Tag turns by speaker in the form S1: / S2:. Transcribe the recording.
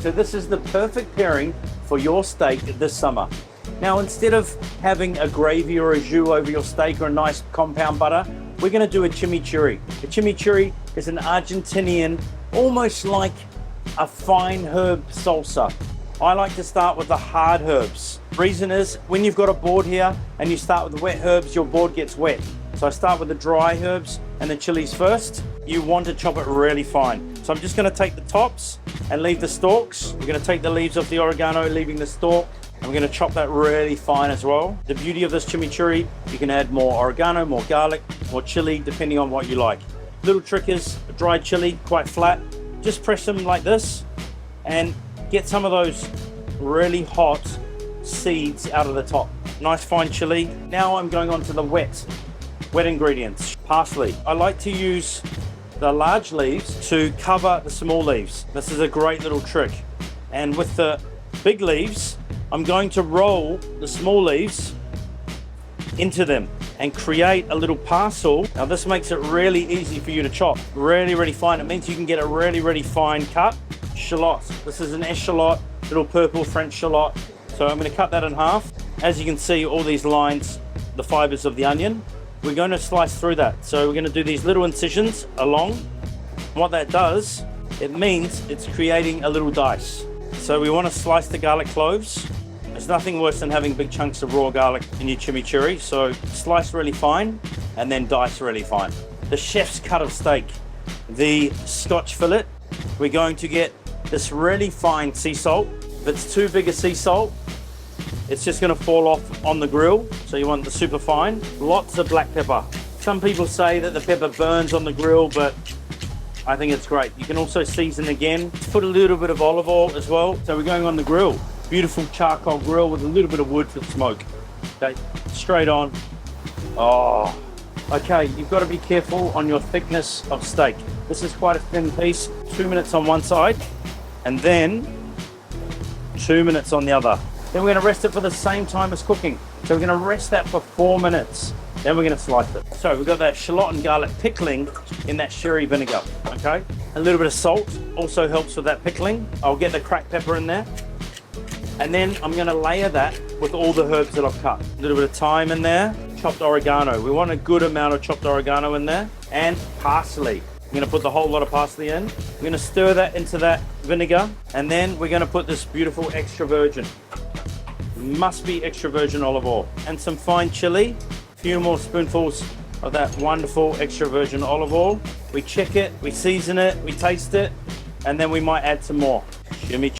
S1: So this is the perfect pairing for your steak this summer. Now, instead of having a gravy or a jus over your steak or a nice compound butter, we're going to do a chimichurri. A chimichurri is an Argentinian, almost like a fine herb salsa. I like to start with the hard herbs. Reason is, when you've got a board here and you start with the wet herbs, your board gets wet. So I start with the dry herbs and the chilies first. You want to chop it really fine. So I'm just going to take the tops and leave the stalks. We're going to take the leaves off the oregano, leaving the stalk. And we're going to chop that really fine as well. The beauty of this chimichurri, you can add more oregano, more garlic, more chili, depending on what you like. Little trick is a dried chili, quite flat. Just press them like this and get some of those really hot seeds out of the top. Nice fine chili. Now I'm going on to the wet ingredients. Parsley. I like to use the large leaves to cover the small leaves. This is a great little trick. And with the big leaves, I'm going to roll the small leaves into them and create a little parcel. Now this makes it really easy for you to chop. Really, really fine. It means you can get a really, really fine cut. Shallot. This is an eschalot, little purple French shallot. So I'm going to cut that in half. As you can see, all these lines, the fibers of the onion, we're going to slice through that. So we're going to do these little incisions along. What that does, it means it's creating a little dice. So we want to slice the garlic cloves. There's nothing worse than having big chunks of raw garlic in your chimichurri. So slice really fine and then dice really fine. The chef's cut of steak, the Scotch fillet, we're going to get this really fine sea salt. If it's too big a sea salt, it's just going to fall off on the grill. So you want the super fine. Lots of black pepper. Some people say that the pepper burns on the grill, but I think it's great. You can also season again. Put a little bit of olive oil as well. So we're going on the grill. Beautiful charcoal grill with a little bit of wood for the smoke. Okay, straight on. Oh, okay, you've got to be careful on your thickness of steak. This is quite a thin piece. 2 minutes on one side and then 2 minutes on the other. Then we're going to rest it for the same time as cooking. So we're going to rest that for 4 minutes. Then we're going to slice it. So we've got that shallot and garlic pickling in that sherry vinegar, okay? A little bit of salt also helps with that pickling. I'll get the cracked pepper in there. And then I'm going to layer that with all the herbs that I've cut. A little bit of thyme in there, chopped oregano. We want a good amount of chopped oregano in there. And parsley. I'm going to put the whole lot of parsley in. We're going to stir that into that vinegar. And then we're going to put this beautiful extra virgin. Must be extra virgin olive oil. And some fine chili. A few more spoonfuls of that wonderful extra virgin olive oil. We check it, we season it, we taste it, and then we might add some more. Chimichurri.